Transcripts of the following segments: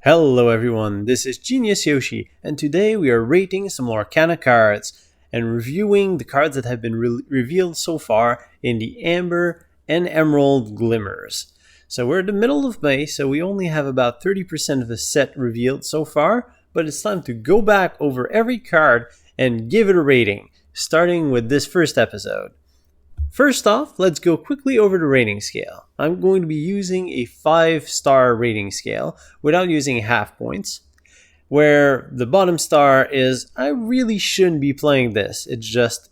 Hello everyone, this is Genius Yoshi, and today we are rating some Lorcana cards and reviewing the cards that have been revealed so far in the Amber and Emerald Glimmers. So we're in the middle of May, so we only have about 30% of the set revealed so far, but it's time to go back over every card and give it a rating, starting with this first episode. First off, let's go quickly over the rating scale. I'm going to be using a 5-star rating scale without using half points, where the bottom star is, I really shouldn't be playing this, it's just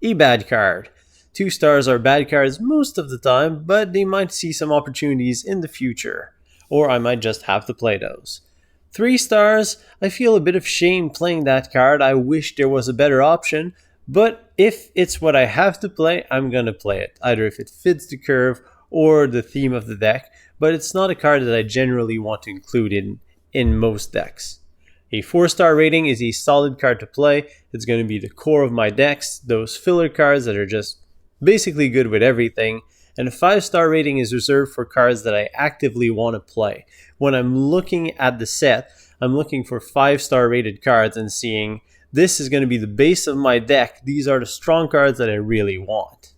a bad card. 2 stars are bad cards most of the time, but they might see some opportunities in the future, or I might just have to play those. 3 stars, I feel a bit of shame playing that card, I wish there was a better option, but if it's what I have to play, I'm going to play it, either if it fits the curve or the theme of the deck, but it's not a card that I generally want to include in most decks. A 4-star rating is a solid card to play. It's going to be the core of my decks, those filler cards that are just basically good with everything, and a 5-star rating is reserved for cards that I actively want to play. When I'm looking at the set, I'm looking for 5-star rated cards and seeing this is going to be the base of my deck. These are the strong cards that I really want.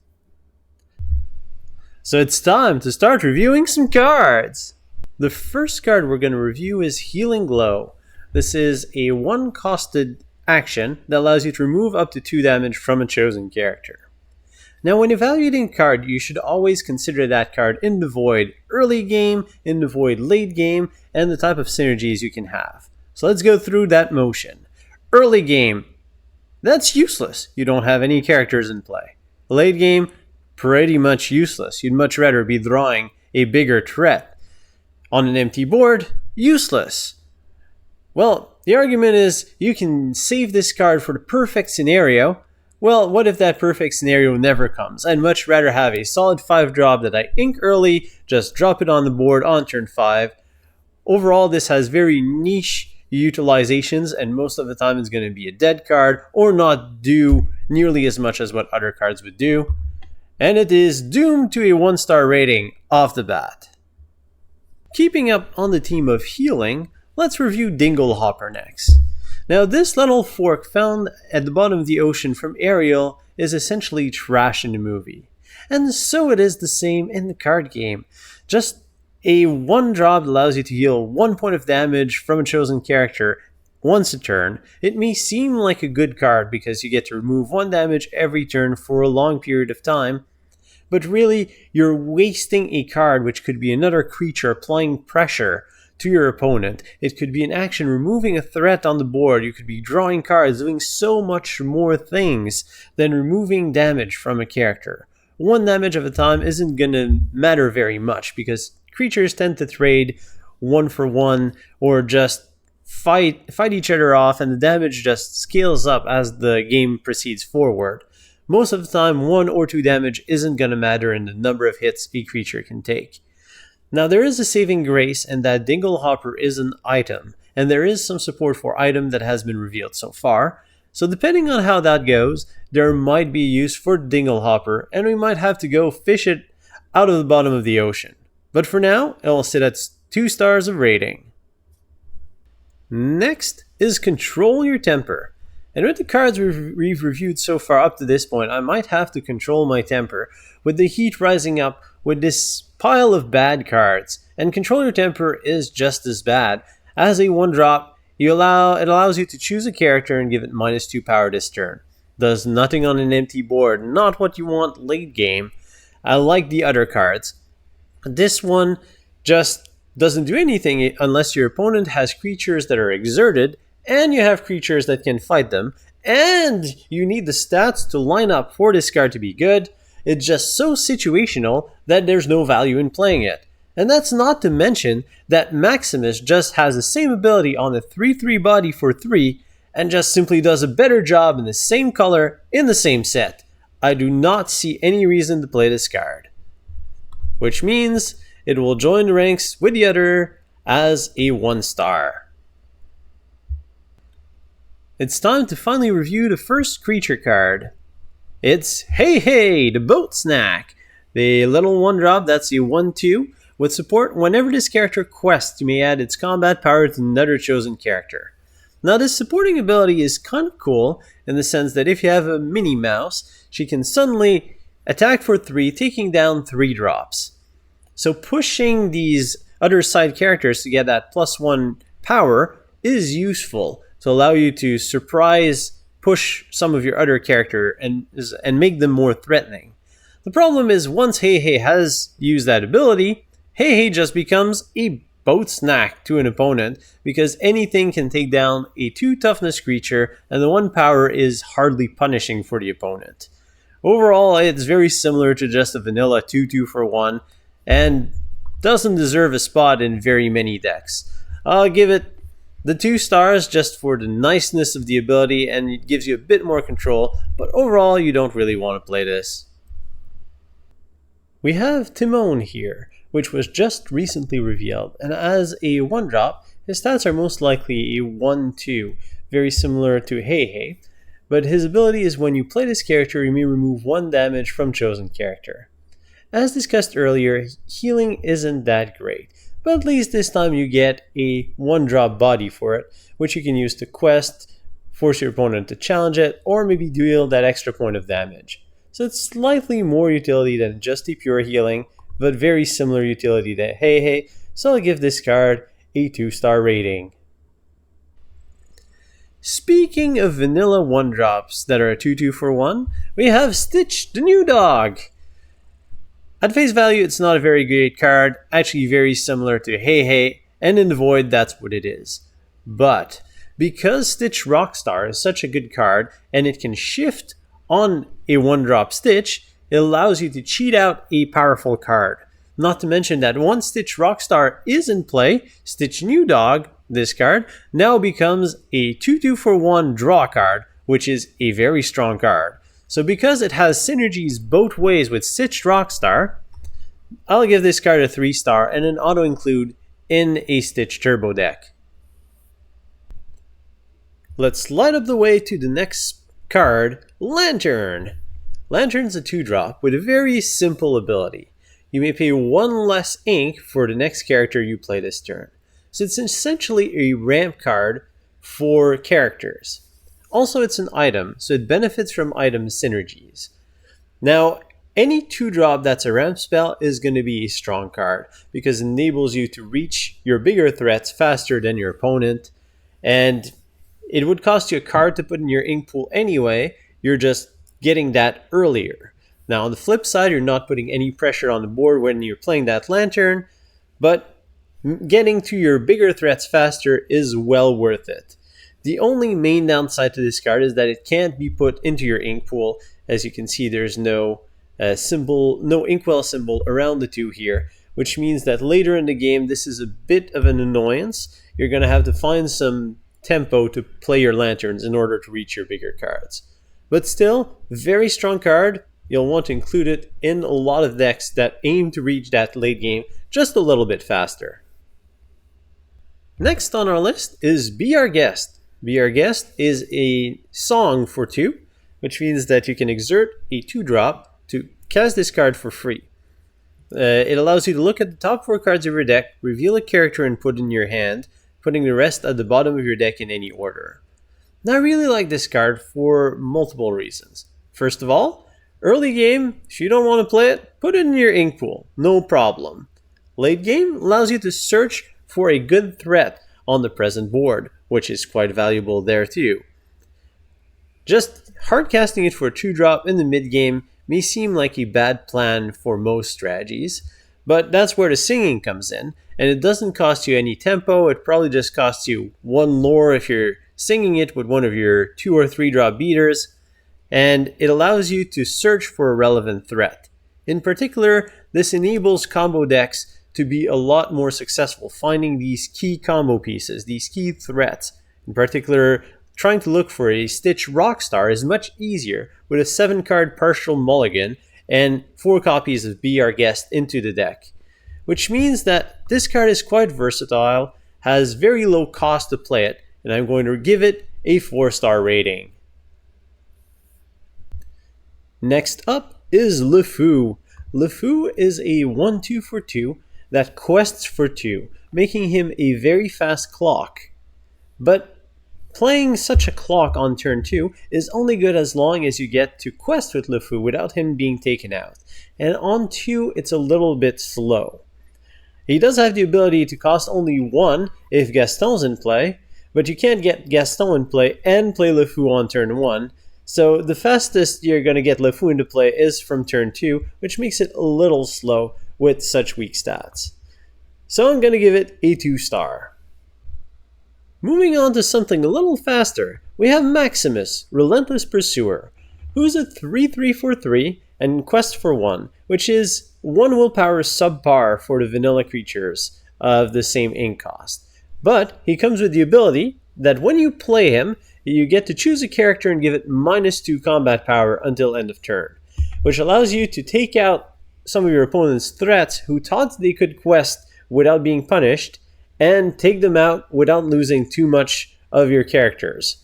So it's time to start reviewing some cards. The first card we're going to review is Healing Glow. This is a 1-costed action that allows you to remove up to 2 damage from a chosen character. Now when evaluating a card, you should always consider that card in the void early game, in the void late game, and the type of synergies you can have. So let's go through that motion. Early game, that's useless. You don't have any characters in play. Late game, pretty much useless. You'd much rather be drawing a bigger threat. On an empty board, useless. Well, the argument is you can save this card for the perfect scenario. Well, what if that perfect scenario never comes? I'd much rather have a solid 5-drop that I ink early, just drop it on the board on turn 5. Overall, this has very niche utilizations, and most of the time it's going to be a dead card or not do nearly as much as what other cards would do. And it is doomed to a 1-star rating off the bat. Keeping up on the theme of healing, let's review Dinglehopper next. Now this little fork found at the bottom of the ocean from Ariel is essentially trash in the movie. And so it is the same in the card game. Just a 1-drop allows you to heal 1 point of damage from a chosen character once a turn. It may seem like a good card because you get to remove 1 damage every turn for a long period of time, but really you're wasting a card which could be another creature applying pressure to your opponent. It could be an action removing a threat on the board. You could be drawing cards, doing so much more things than removing damage from a character. 1 damage at a time isn't going to matter very much because creatures tend to trade 1 for 1 or just fight each other off, and the damage just scales up as the game proceeds forward. Most of the time, 1 or 2 damage isn't going to matter in the number of hits a creature can take. Now there is a saving grace in that Dinglehopper is an item, and there is some support for item that has been revealed so far. So depending on how that goes, there might be use for Dinglehopper, and we might have to go fish it out of the bottom of the ocean. But for now, it will sit at 2 stars of rating. Next is Control Your Temper. And with the cards we've reviewed so far up to this point, I might have to control my temper with the heat rising up with this pile of bad cards. And Control Your Temper is just as bad. As a 1-drop, it allows you to choose a character and give it -2 power this turn. Does nothing on an empty board, not what you want late game. I like the other cards. This one just doesn't do anything unless your opponent has creatures that are exerted, and you have creatures that can fight them, and you need the stats to line up for this card to be good. It's just so situational that there's no value in playing it. And that's not to mention that Maximus just has the same ability on a 3/3 body for 3, and just simply does a better job in the same color in the same set. I do not see any reason to play this card, which means it will join the ranks with the other as a 1-star. It's time to finally review the first creature card. It's Heihei, the boat snack. The little 1-drop, that's a 1/2, With support, whenever this character quests, you may add its combat power to another chosen character. Now this supporting ability is kind of cool in the sense that if you have a Minnie Mouse, she can suddenly attack for 3, taking down 3 drops. So pushing these other side characters to get that +1 power is useful to allow you to push some of your other character and make them more threatening. The problem is once Heihei has used that ability, Heihei just becomes a boat snack to an opponent because anything can take down a 2 toughness creature and the 1 power is hardly punishing for the opponent. Overall, it's very similar to just a vanilla 2/2 for 1 and doesn't deserve a spot in very many decks. I'll give it the 2 stars just for the niceness of the ability and it gives you a bit more control, but overall you don't really want to play this. We have Timon here, which was just recently revealed, and as a 1-drop, his stats are most likely a 1/2, very similar to Heihei, but his ability is when you play this character you may remove 1 damage from chosen character. As discussed earlier, healing isn't that great, but at least this time you get a 1-drop body for it, which you can use to quest, force your opponent to challenge it, or maybe deal that extra point of damage. So it's slightly more utility than just a pure healing, but very similar utility to Heihei, so I'll give this card a 2-star rating. Speaking of vanilla 1-drops that are a 2/2 for 1, we have Stitch the new dog! At face value, it's not a very great card, actually very similar to Heihei, and in the void, that's what it is. But because Stitch Rockstar is such a good card, and it can shift on a 1-drop Stitch, it allows you to cheat out a powerful card. Not to mention that once Stitch Rockstar is in play, Stitch New Dog, this card, now becomes a 2/2 for 1 draw card, which is a very strong card. So because it has synergies both ways with Stitch Rockstar, I'll give this card a 3-star and an auto-include in a Stitch Turbo deck. Let's light up the way to the next card, Lantern. Lantern's a 2-drop with a very simple ability. You may pay 1 less ink for the next character you play this turn. So it's essentially a ramp card for characters. Also, it's an item, so it benefits from item synergies. Now, any 2-drop that's a ramp spell is going to be a strong card because it enables you to reach your bigger threats faster than your opponent, and it would cost you a card to put in your ink pool anyway, you're just getting that earlier. Now, on the flip side, you're not putting any pressure on the board when you're playing that Lantern, but getting to your bigger threats faster is well worth it. The only main downside to this card is that it can't be put into your ink pool. As you can see, there's no inkwell symbol around the 2 here, which means that later in the game, this is a bit of an annoyance. You're going to have to find some tempo to play your Lanterns in order to reach your bigger cards. But still, very strong card. You'll want to include it in a lot of decks that aim to reach that late game just a little bit faster. Next on our list is Be Our Guest. Be Our Guest is a song for 2, which means that you can exert a 2-drop to cast this card for free. It allows you to look at the top 4 cards of your deck, reveal a character and put in your hand, putting the rest at the bottom of your deck in any order. Now I really like this card for multiple reasons. First of all, early game, if you don't want to play it, put it in your ink pool, no problem. Late game allows you to search for a good threat on the present board, which is quite valuable there too. Just hard casting it for a 2-drop in the mid game may seem like a bad plan for most strategies, but that's where the singing comes in, and it doesn't cost you any tempo. It probably just costs you 1 lore if you're singing it with one of your 2 or 3-drop beaters, and it allows you to search for a relevant threat. In particular, this enables combo decks to be a lot more successful finding these key combo pieces, these key threats. In particular, trying to look for a Stitch Rockstar is much easier with a 7-card partial mulligan and 4 copies of Be Our Guest into the deck. Which means that this card is quite versatile, has very low cost to play it, and I'm going to give it a 4-star rating. Next up is Lefou. Lefou is a 1/2 for 2 that quests for 2, making him a very fast clock. But playing such a clock on turn 2 is only good as long as you get to quest with Lefou without him being taken out, and on 2 it's a little bit slow. He does have the ability to cost only 1 if Gaston's in play, but you can't get Gaston in play and play Lefou on turn 1, so the fastest you're going to get Lefou into play is from turn 2, which makes it a little slow with such weak stats. So I'm going to give it a 2-star. Moving on to something a little faster, we have Maximus, Relentless Pursuer, who's a 3/3 for 3 and quest for 1, which is 1 willpower subpar for the vanilla creatures of the same ink cost. But he comes with the ability that when you play him, you get to choose a character and give it -2 combat power until end of turn, which allows you to take out some of your opponent's threats who thought they could quest without being punished, and take them out without losing too much of your characters.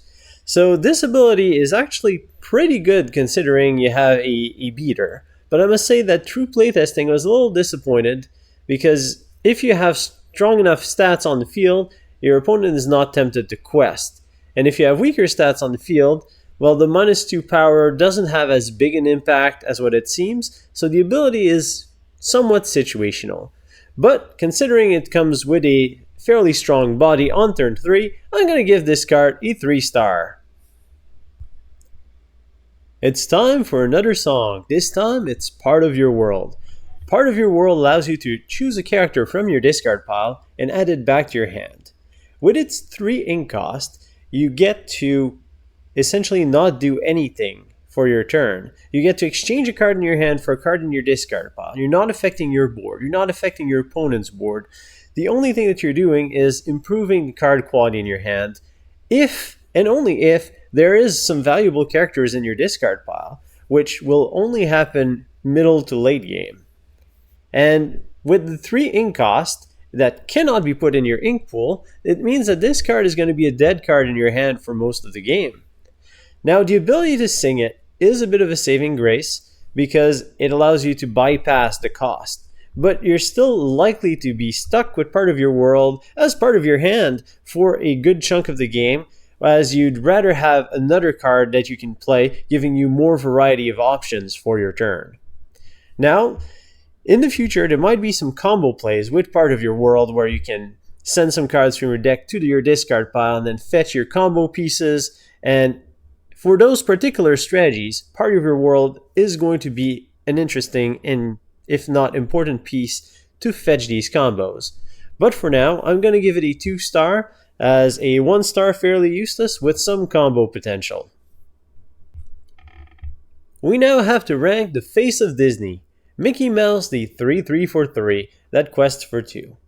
So this ability is actually pretty good considering you have a beater, but I must say that through playtesting I was a little disappointed, because if you have strong enough stats on the field, your opponent is not tempted to quest. And if you have weaker stats on the field, well, the -2 power doesn't have as big an impact as what it seems, so the ability is somewhat situational. But considering it comes with a fairly strong body on turn 3, I'm going to give this card a 3-star. It's time for another song. This time it's Part of Your World. Part of Your World allows you to choose a character from your discard pile and add it back to your hand. With its 3 ink cost, you get to essentially not do anything for your turn. You get to exchange a card in your hand for a card in your discard pile. You're not affecting your board. You're not affecting your opponent's board. The only thing that you're doing is improving the card quality in your hand, if and only if there is some valuable characters in your discard pile, which will only happen middle to late game. And with the 3 ink cost that cannot be put in your ink pool, it means that this card is going to be a dead card in your hand for most of the game. Now, the ability to sing it is a bit of a saving grace because it allows you to bypass the cost, but you're still likely to be stuck with Part of Your World as part of your hand for a good chunk of the game, as you'd rather have another card that you can play, giving you more variety of options for your turn. Now, in the future, there might be some combo plays with Part of Your World where you can send some cards from your deck to your discard pile and then fetch your combo pieces, and for those particular strategies, Part of Your World is going to be an interesting and, if not important, piece to fetch these combos. But for now, I'm going to give it a 2-star, as a 1-star fairly useless with some combo potential. We now have to rank the face of Disney, Mickey Mouse, the 3/3 for 3 that quests for 2.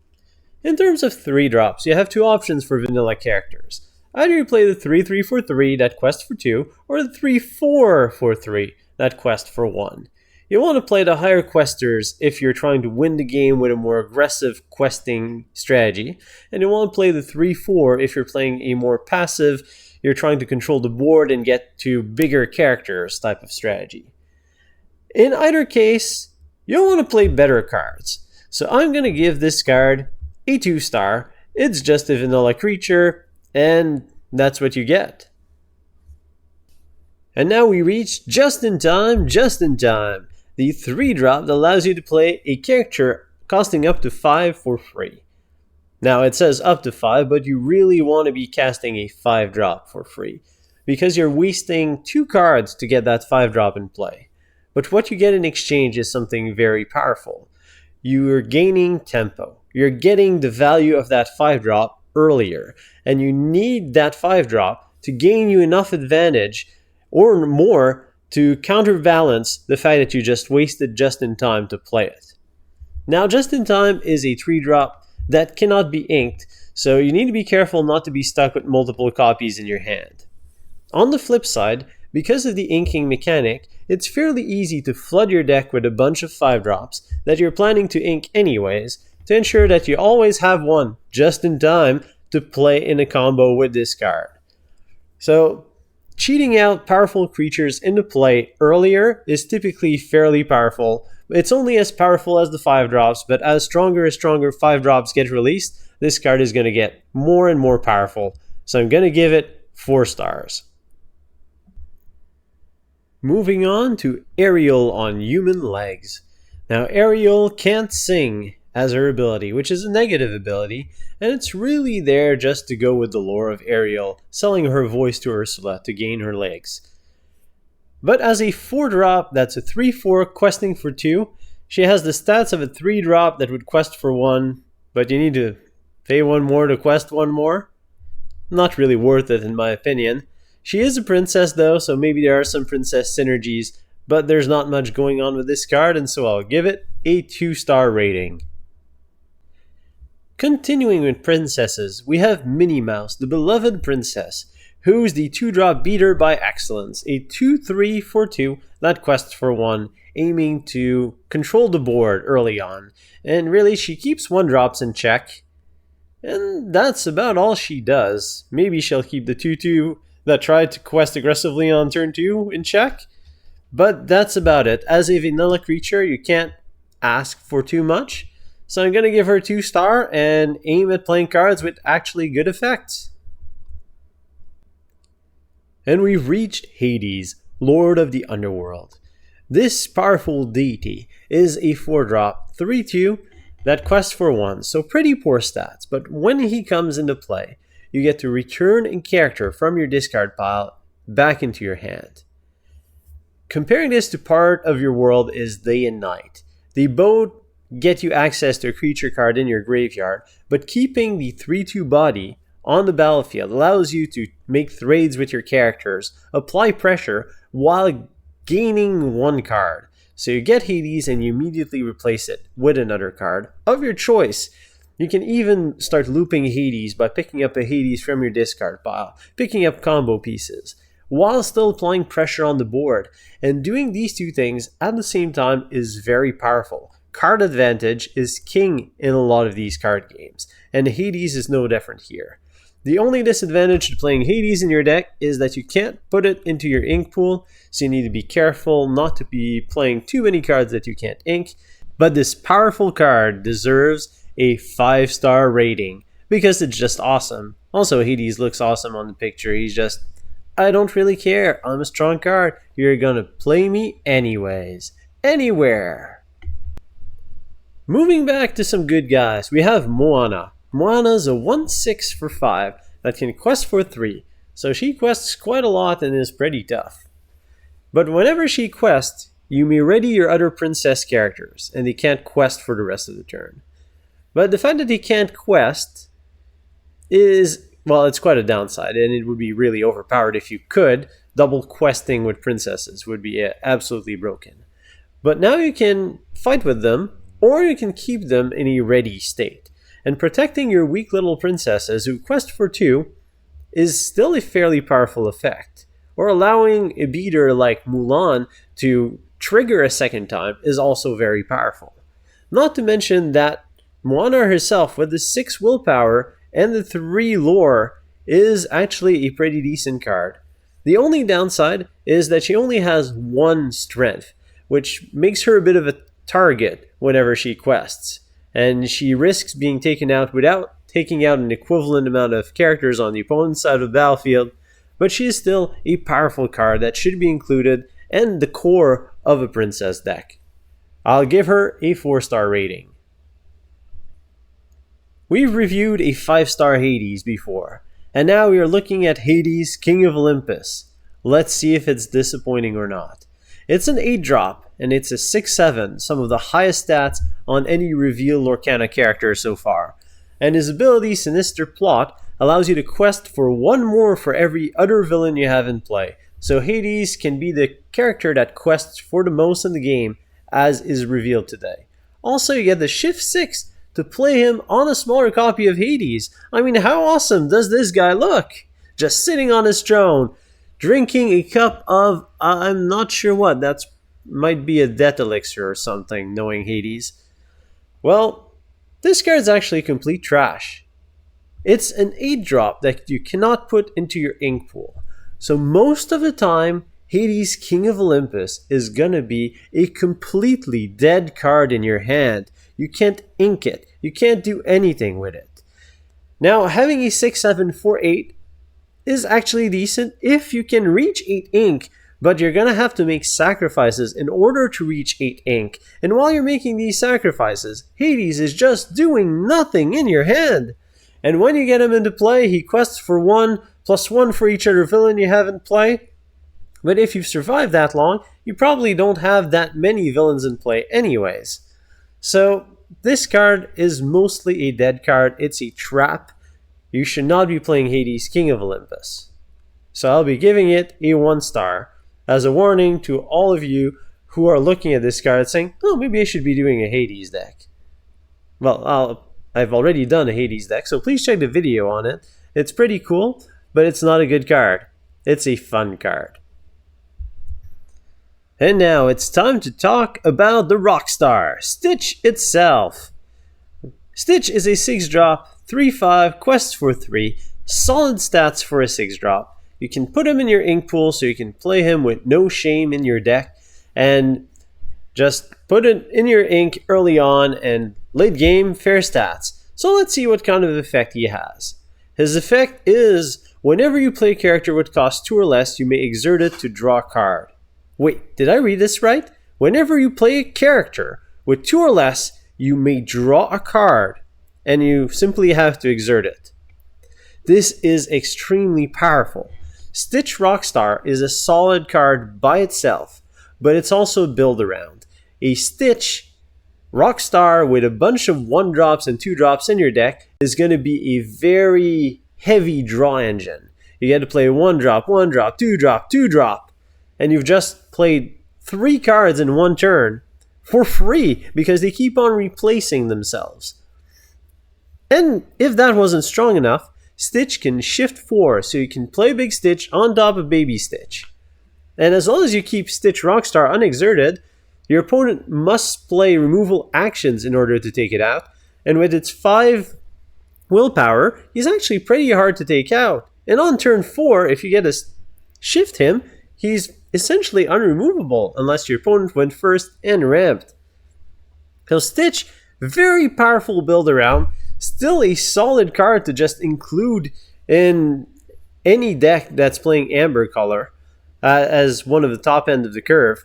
In terms of 3-drops, you have 2 options for vanilla characters. Either you play the 3/3 for 3 that quest for 2, or the 3/4 for 3 that quest for 1. You want to play the higher questers if you're trying to win the game with a more aggressive questing strategy, and you want to play the 3/4 if you're playing a more passive, you're trying to control the board and get to bigger characters type of strategy. In either case, you'll want to play better cards. So I'm going to give this card a 2-star. It's just a vanilla creature, and that's what you get. And now we reach Just in Time, the 3-drop that allows you to play a character costing up to 5 for free. Now it says up to 5, but you really want to be casting a 5-drop for free, because you're wasting 2 cards to get that 5-drop in play. But what you get in exchange is something very powerful. You're gaining tempo. You're getting the value of that 5-drop earlier, and you need that 5-drop to gain you enough advantage or more to counterbalance the fact that you just wasted Just in Time to play it. Now, Just in Time is a 3-drop that cannot be inked, so you need to be careful not to be stuck with multiple copies in your hand. On the flip side, because of the inking mechanic, it's fairly easy to flood your deck with a bunch of 5-drops that you're planning to ink anyways, to ensure that you always have one just in time to play in a combo with this card. So, cheating out powerful creatures into play earlier is typically fairly powerful, It's only as powerful as the 5 drops, but as stronger 5 drops get released, this card is going to get more and more powerful. So I'm going to give it 4 stars. Moving on to Ariel on human legs. Now Ariel can't sing as her ability, which is a negative ability, and it's really there just to go with the lore of Ariel, selling her voice to Ursula to gain her legs. But as a 4 drop, that's a 3/4 questing for 2, she has the stats of a 3 drop that would quest for 1, but you need to pay 1 more to quest 1 more. Not really worth it in my opinion. She is a princess though, so maybe there are some princess synergies, but there's not much going on with this card, and so I'll give it a 2-star rating. Continuing with princesses, we have Minnie Mouse, the beloved princess, who's the 2-drop beater by excellence, a 2/3 for 2 that quests for 1, aiming to control the board early on, and really she keeps 1 drops in check, and that's about all she does. Maybe she'll keep the 2/2 that tried to quest aggressively on turn 2 in check, but that's about it. As a vanilla creature, you can't ask for too much, so I'm going to give her 2-star and aim at playing cards with actually good effects. And we've reached Hades, Lord of the Underworld. This powerful deity is a 4-drop, 3/2 that quests for 1, so pretty poor stats, but when he comes into play, you get to return a character from your discard pile back into your hand. Comparing this to part of your world is day and night. They both get you access to a creature card in your graveyard, but keeping the 3/2 body on the battlefield allows you to make trades with your characters, apply pressure, while gaining 1 card. So you get Hades and you immediately replace it with another card of your choice. You can even start looping Hades by picking up a Hades from your discard pile, picking up combo pieces, while still applying pressure on the board. And doing these 2 things at the same time is very powerful. Card advantage is king in a lot of these card games, and Hades is no different here. The only disadvantage to playing Hades in your deck is that you can't put it into your ink pool, so you need to be careful not to be playing too many cards that you can't ink. But this powerful card deserves a 5-star rating because it's just awesome. Also, Hades looks awesome on the picture. He's just, I don't really care. I'm a strong card. You're gonna play me anyways. Anywhere. Moving back to some good guys, we have Moana. Moana's a 1/6 for 5 that can quest for 3, so she quests quite a lot and is pretty tough. But whenever she quests, you may ready your other princess characters, and they can't quest for the rest of the turn. But the fact that they can't quest is, well, it's quite a downside, and it would be really overpowered if you could. Double questing with princesses would be absolutely broken. But now you can fight with them, or you can keep them in a ready state. And protecting your weak little princesses who quest for 2 is still a fairly powerful effect. Or allowing a beater like Mulan to trigger a second time is also very powerful. Not to mention that Moana herself, with the 6 willpower and the 3 lore, is actually a pretty decent card. The only downside is that she only has 1 strength, which makes her a bit of a target whenever she quests, and she risks being taken out without taking out an equivalent amount of characters on the opponent's side of the battlefield, but she is still a powerful card that should be included and the core of a princess deck. I'll give her a 4-star rating. We've reviewed a 5-star Hades before, and now we are looking at Hades, King of Olympus. Let's see if it's disappointing or not. It's an 8-drop, and it's a 6/7, some of the highest stats on any revealed Lorcana character so far. And his ability, Sinister Plot, allows you to quest for 1 more for every other villain you have in play. So Hades can be the character that quests for the most in the game, as is revealed today. Also, you get the Shift 6 to play him on a smaller copy of Hades. I mean, how awesome does this guy look? Just sitting on his throne, drinking a cup of, I'm not sure what, that might be a death elixir or something, knowing Hades. Well, this card's actually complete trash. It's an 8-drop that you cannot put into your ink pool. So most of the time, Hades, King of Olympus, is gonna be a completely dead card in your hand. You can't ink it. You can't do anything with it. Now, having a 6/7 for 8 is actually decent if you can reach 8 ink, but you're gonna have to make sacrifices in order to reach 8 ink. And while you're making these sacrifices, Hades is just doing nothing in your hand. And when you get him into play, he quests for 1, +1 for each other villain you have in play. But if you've survived that long, you probably don't have that many villains in play anyways. So this card is mostly a dead card. It's a trap. You should not be playing Hades, King of Olympus. So I'll be giving it a 1 star as a warning to all of you who are looking at this card saying, oh, maybe I should be doing a Hades deck. Well, I've already done a Hades deck, so please check the video on it. It's pretty cool, but it's not a good card. It's a fun card. And now it's time to talk about the Rockstar, Stitch itself. Stitch is a 6-drop, 3/5, quests for 3, solid stats for a 6-drop. You can put him in your ink pool so you can play him with no shame in your deck, and just put it in your ink early on, and late game, fair stats. So let's see what kind of effect he has. His effect is, whenever you play a character with cost 2 or less, you may exert it to draw a card. Wait, did I read this right? Whenever you play a character with 2 or less, you may draw a card, and you simply have to exert it. This is extremely powerful. Stitch Rockstar is a solid card by itself, but it's also built around. A Stitch Rockstar with a bunch of 1-drops and 2-drops in your deck is going to be a very heavy draw engine. You get to play 1-drop, 1-drop, 2-drop, 2-drop, and you've just played 3 cards in 1 turn for free because they keep on replacing themselves. And if that wasn't strong enough, Stitch can shift 4, so you can play Big Stitch on top of Baby Stitch. And as long as you keep Stitch Rockstar unexerted, your opponent must play removal actions in order to take it out, and with its 5 willpower, he's actually pretty hard to take out. And on turn 4, if you get to shift him, he's essentially unremovable unless your opponent went first and ramped. So Stitch, very powerful build around, still a solid card to just include in any deck that's playing Amber color as one of the top end of the curve.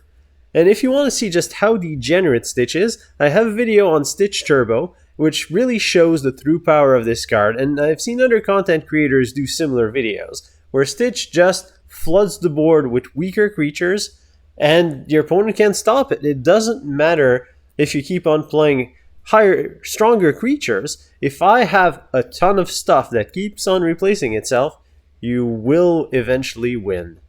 And if you want to see just how degenerate Stitch is, I have a video on Stitch Turbo, which really shows the true power of this card, and I've seen other content creators do similar videos, where Stitch just floods the board with weaker creatures, and your opponent can't stop it. It doesn't matter if you keep on playing higher, stronger creatures. If I have a ton of stuff that keeps on replacing itself, you will eventually win.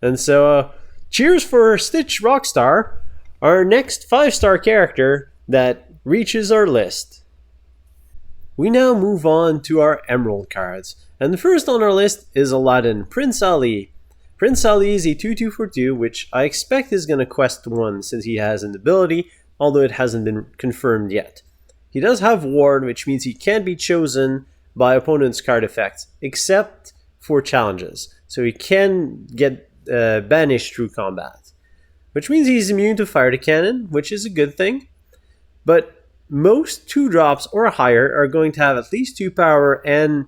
And so, cheers for Stitch Rockstar, our next 5-star character that reaches our list. We now move on to our Emerald cards, and the first on our list is Aladdin, Prince Ali. Prince Ali is a 2/2 for 2, which I expect is going to quest 1 since he has an ability, although it hasn't been confirmed yet. He does have Ward, which means he can't be chosen by opponent's card effects, except for challenges. So he can get banished through combat, which means he's immune to Fire to Cannon, which is a good thing. But most 2-drops or higher are going to have at least 2 power and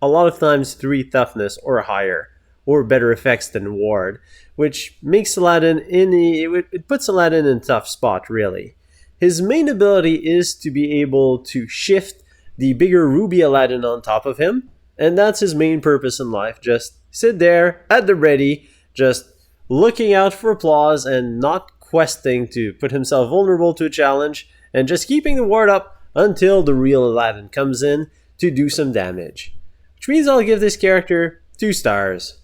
a lot of times 3 toughness or higher, or better effects than Ward, which makes Aladdin it puts Aladdin in a tough spot, really. His main ability is to be able to shift the bigger Ruby Aladdin on top of him, and that's his main purpose in life. Just sit there at the ready, just looking out for applause and not questing to put himself vulnerable to a challenge, and just keeping the ward up until the real Aladdin comes in to do some damage. Which means I'll give this character 2 stars.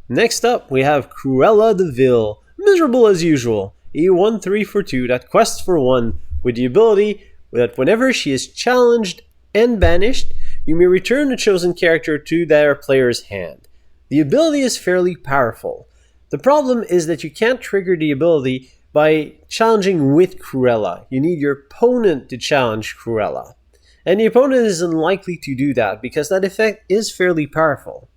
Next up, we have Cruella de Vil, miserable as usual, a 1/3 for 2 that quests for 1 with the ability that whenever she is challenged and banished, you may return a chosen character to their player's hand. The ability is fairly powerful. The problem is that you can't trigger the ability by challenging with Cruella. You need your opponent to challenge Cruella. And the opponent is unlikely to do that because that effect is fairly powerful.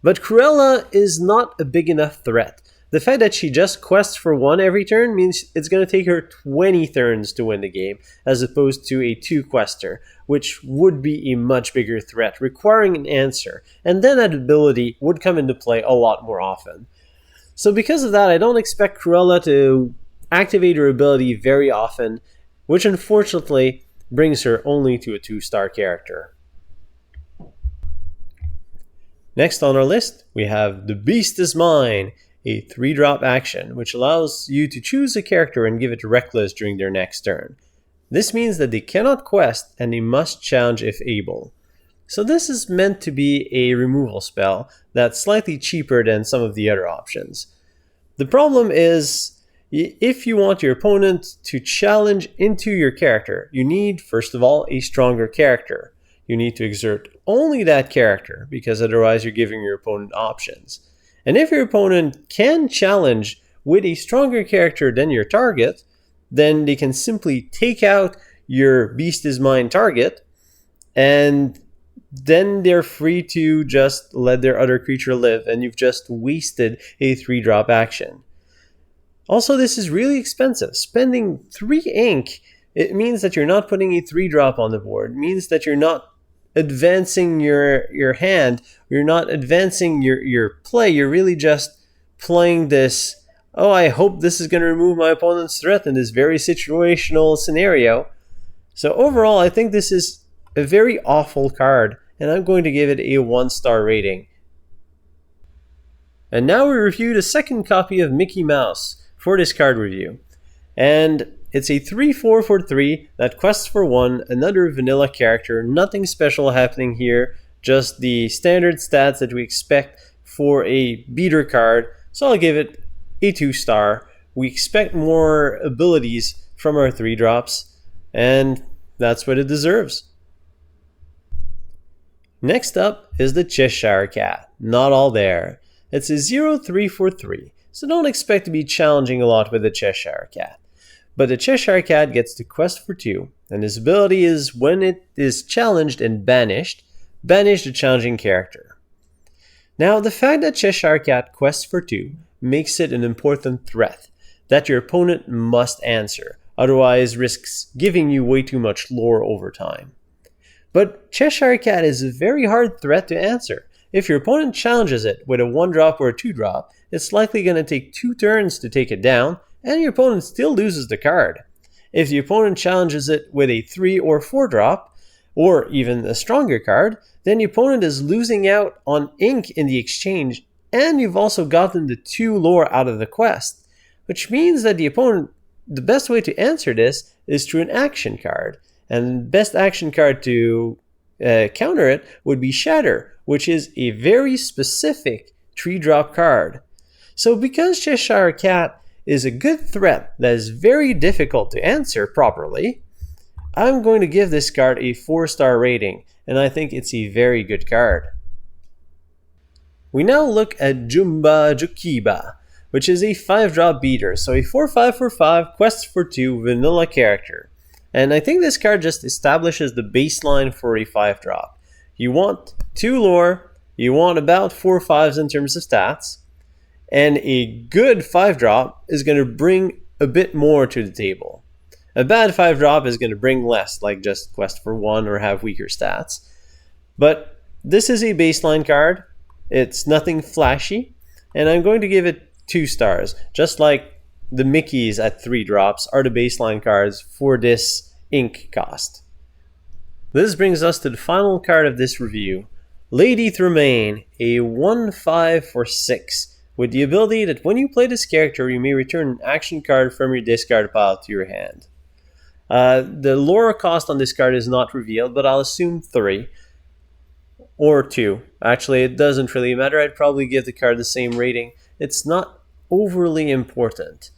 But Cruella is not a big enough threat. The fact that she just quests for 1 every turn means it's going to take her 20 turns to win the game, as opposed to a 2-quester, which would be a much bigger threat, requiring an answer, and then that ability would come into play a lot more often. So because of that, I don't expect Cruella to activate her ability very often, which unfortunately brings her only to a 2-star character. Next on our list, we have The Beast Is Mine, a 3-drop action, which allows you to choose a character and give it Reckless during their next turn. This means that they cannot quest and they must challenge if able. So this is meant to be a removal spell that's slightly cheaper than some of the other options. The problem is, if you want your opponent to challenge into your character, you need, first of all, a stronger character. You need to exert only that character, because otherwise you're giving your opponent options. And if your opponent can challenge with a stronger character than your target, then they can simply take out your Beast Is Mine target, and then they're free to just let their other creature live, and you've just wasted a 3-drop action. Also, this is really expensive. Spending 3 ink, it means that you're not putting a 3-drop on the board. It means that you're not advancing your hand, you're not advancing your play, you're really just playing this, oh, I hope this is going to remove my opponent's threat in this very situational scenario. So overall, I think this is a very awful card, and I'm going to give it a 1-star rating. And now we review the second copy of Mickey Mouse for this card review. And it's a 3/4 for 3 that quests for 1, another vanilla character, nothing special happening here, just the standard stats that we expect for a beater card, so I'll give it a 2-star. We expect more abilities from our 3-drops, and that's what it deserves. Next up is the Cheshire Cat, not all there. It's a 0/3 for 3, so don't expect to be challenging a lot with the Cheshire Cat. But the Cheshire Cat gets to quest for 2, and his ability is when it is challenged and banished, banish the challenging character. Now, the fact that Cheshire Cat quests for 2 makes it an important threat that your opponent must answer, otherwise risks giving you way too much lore over time. But Cheshire Cat is a very hard threat to answer. If your opponent challenges it with a 1-drop or a 2-drop, it's likely going to take 2 turns to take it down, and your opponent still loses the card. If the opponent challenges it with a 3 or 4-drop, or even a stronger card, then the opponent is losing out on ink in the exchange, and you've also gotten the 2 lore out of the quest, which means that the best way to answer this is through an action card, and the best action card to counter it would be Shatter, which is a very specific 3-drop card. So because Cheshire Cat is a good threat that is very difficult to answer properly, I'm going to give this card a 4-star rating, and I think it's a very good card. We now look at Jumba Jukiba, which is a 5-drop beater, so a 4/5 for 5, quests for 2, vanilla character. And I think this card just establishes the baseline for a 5-drop. You want 2 lore, you want about 4 5s in terms of stats, and a good 5-drop is going to bring a bit more to the table. A bad 5-drop is going to bring less, like just quest for 1 or have weaker stats. But this is a baseline card. It's nothing flashy, and I'm going to give it 2 stars, just like the Mickeys at 3 drops are the baseline cards for this ink cost. This brings us to the final card of this review, Lady Tremaine, a 1/5 for 6. With the ability that when you play this character, you may return an action card from your discard pile to your hand. The lore cost on this card is not revealed, but I'll assume 3 or 2. Actually, it doesn't really matter. I'd probably give the card the same rating. It's not overly important.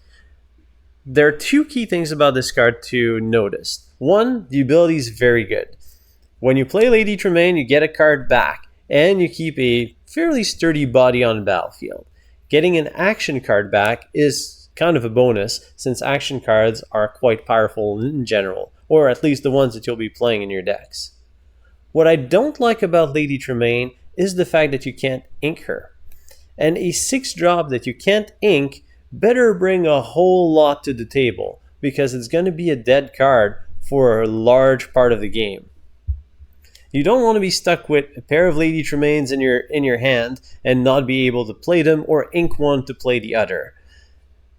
There are 2 key things about this card to notice. 1, the ability is very good. When you play Lady Tremaine, you get a card back, and you keep a fairly sturdy body on the battlefield. Getting an action card back is kind of a bonus, since action cards are quite powerful in general, or at least the ones that you'll be playing in your decks. What I don't like about Lady Tremaine is the fact that you can't ink her. And a 6-drop that you can't ink better bring a whole lot to the table, because it's going to be a dead card for a large part of the game. You don't want to be stuck with a pair of Lady Tremaines in your hand and not be able to play them or ink one to play the other.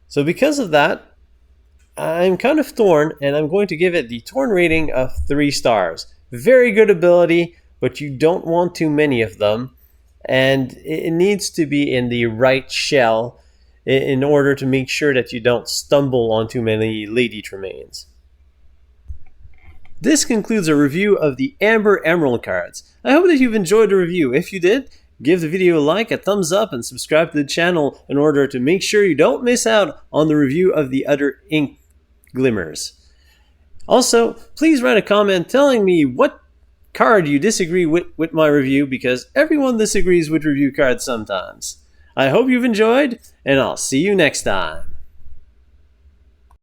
So because of that, I'm kind of torn, and I'm going to give it the torn rating of 3 stars. Very good ability, but you don't want too many of them, and it needs to be in the right shell in order to make sure that you don't stumble on too many Lady Tremaines. This concludes a review of the Amber Emerald cards. I hope that you've enjoyed the review. If you did, give the video a like, a thumbs up, and subscribe to the channel in order to make sure you don't miss out on the review of the other ink glimmers. Also, please write a comment telling me what card you disagree with my review, because everyone disagrees with review cards sometimes. I hope you've enjoyed, and I'll see you next time.